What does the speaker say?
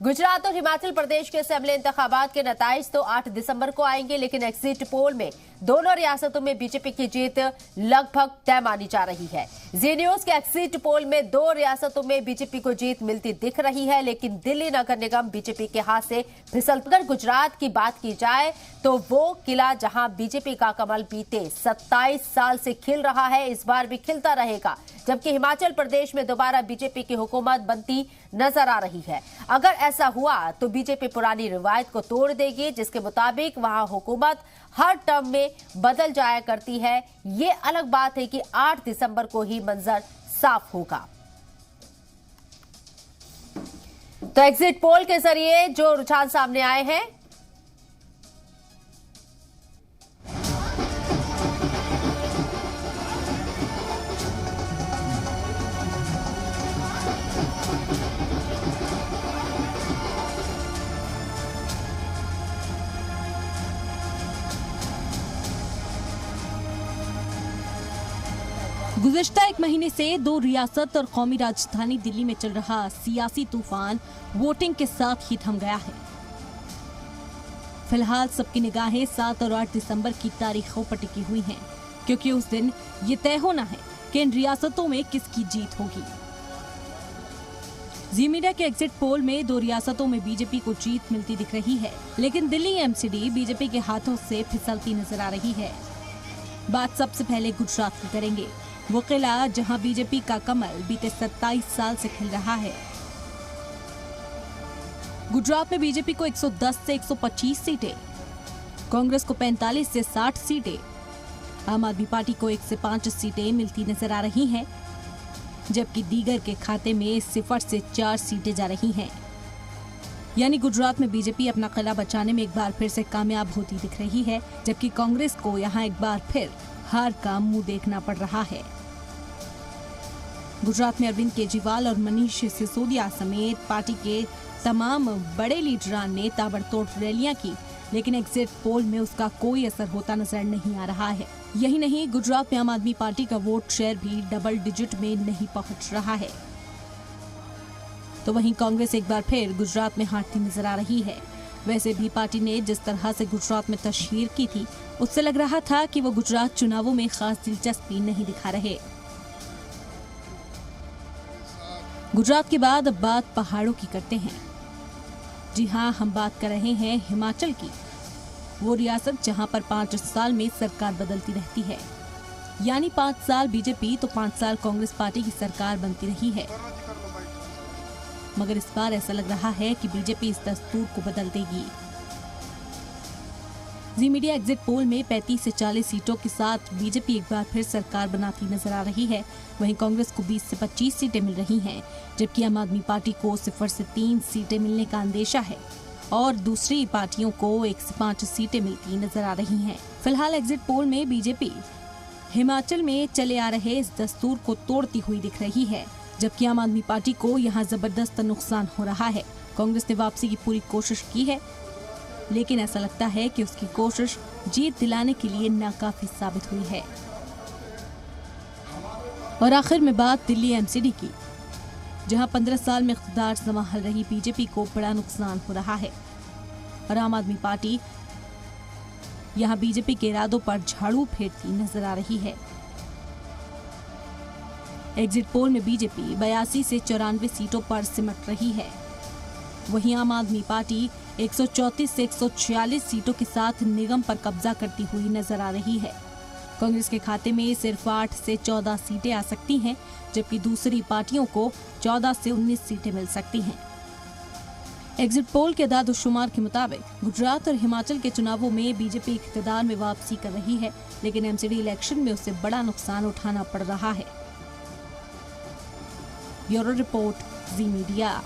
गुजरात और हिमाचल प्रदेश के असेंबली इंतखाबात के नताइज तो 8 दिसंबर को आएंगे, लेकिन एग्जिट पोल में दोनों रियासतों में बीजेपी की जीत लगभग तय मानी जा रही है। जी न्यूज के एग्जिट पोल में 2 रियासतों में बीजेपी को जीत मिलती दिख रही है, लेकिन दिल्ली नगर निगम बीजेपी के हाथ से फिसलता। अगर गुजरात की बात की जाए तो वो किला जहां बीजेपी का कमल बीते 27 साल से खिल रहा है, इस बार भी खिलता रहेगा, जबकि हिमाचल प्रदेश में दोबारा बीजेपी की हुकूमत बनती नजर आ रही है। अगर ऐसा हुआ तो बीजेपी पुरानी रिवायत को तोड़ देगी, जिसके मुताबिक वहां हुकूमत हर टर्म में बदल जाया करती है। ये अलग बात है कि 8 दिसंबर को ही मंजर साफ होगा। तो एग्जिट पोल के जरिए जो रुझान सामने आए हैं, गुज़िश्ता एक महीने से 2 रियासत और कौमी राजधानी दिल्ली में चल रहा सियासी तूफान वोटिंग के साथ ही थम गया है। फिलहाल सबकी निगाहें 7 और 8 दिसंबर की तारीखों पर टिकी हुई हैं, क्योंकि उस दिन ये तय होना है कि इन रियासतों में किसकी जीत होगी। जी मीडिया के एग्जिट पोल में 2 रियासतों में बीजेपी को जीत मिलती दिख रही है, लेकिन दिल्ली एमसीडी बीजेपी के हाथों से फिसलती नजर आ रही है। बात सबसे पहले गुजरात की करेंगे, वो किला जहां बीजेपी का कमल बीते 27 साल से खिल रहा है। गुजरात में बीजेपी को 110 से 125 सीटें, कांग्रेस को 45 से 60 सीटें, आम आदमी पार्टी को 1 से 5 सीटें मिलती नजर आ रही हैं, जबकि दीगर के खाते में 0 से 4 सीटें जा रही हैं। यानी गुजरात में बीजेपी अपना किला बचाने में एक बार फिर से कामयाब होती दिख रही है, जबकि कांग्रेस को यहां एक बार फिर हार का मुंह देखना पड़ रहा है। गुजरात में अरविंद केजरीवाल और मनीष सिसोदिया समेत पार्टी के तमाम बड़े लीडरान ने ताबड़तोड़ रैलियां की, लेकिन एग्जिट पोल में उसका कोई असर होता नजर नहीं आ रहा है। यही नहीं, गुजरात में आम आदमी पार्टी का वोट शेयर भी डबल डिजिट में नहीं पहुंच रहा है। तो वहीं कांग्रेस एक बार फिर गुजरात में हारती नजर आ रही है। वैसे भी पार्टी ने जिस तरह से गुजरात में तशहीर की थी, उससे लग रहा था कि वो गुजरात चुनावों में खास दिलचस्पी नहीं दिखा रहे। गुजरात के बाद अब बात पहाड़ों की करते हैं। जी हां, हम बात कर रहे हैं हिमाचल की, वो रियासत जहां पर 5 साल में सरकार बदलती रहती है। यानी 5 साल बीजेपी तो 5 साल कांग्रेस पार्टी की सरकार बनती रही है, मगर इस बार ऐसा लग रहा है कि बीजेपी इस दस्तूर को बदल देगी। जी मीडिया एग्जिट पोल में 35 से 40 सीटों के साथ बीजेपी एक बार फिर सरकार बनाती नजर आ रही है। वहीं कांग्रेस को 20 से 25 सीटें मिल रही हैं, जबकि आम आदमी पार्टी को 0 से 3 सीटें मिलने का अंदेशा है और दूसरी पार्टियों को 1 से 5 सीटें मिलती नजर आ रही हैं। फिलहाल एग्जिट पोल में बीजेपी हिमाचल में चले आ रहे इस दस्तूर को तोड़ती हुई दिख रही है, जबकि आम आदमी पार्टी को यहां जबरदस्त नुकसान हो रहा है। कांग्रेस ने वापसी की पूरी कोशिश की है, लेकिन ऐसा लगता है कि उसकी कोशिश जीत दिलाने के लिए नाकाफी साबित हुई है। और आखिर में बात दिल्ली एमसीडी की, जहां 15 साल में इख्तिदार संभाल रही बीजेपी को बड़ा नुकसान हो रहा है और आम आदमी पार्टी यहां बीजेपी के इरादों पर झाड़ू फेरती नजर आ रही है। एग्जिट पोल में बीजेपी 82 से 94 सीटों पर सिमट रही है। वहीं आम आदमी पार्टी 134 से 146 सीटों के साथ निगम पर कब्जा करती हुई नजर आ रही है। कांग्रेस के खाते में सिर्फ 8 से 14 सीटें आ सकती हैं, जबकि दूसरी पार्टियों को 14 से 19 सीटें मिल सकती हैं। एग्जिट पोल के दाद-ओ-शुमार के मुताबिक गुजरात और हिमाचल के चुनावों में बीजेपी इख्तिदार में वापसी कर रही है, लेकिन एमसीडी इलेक्शन में उसे बड़ा नुकसान उठाना पड़ रहा है। ब्यूरो रिपोर्ट, जी मीडिया।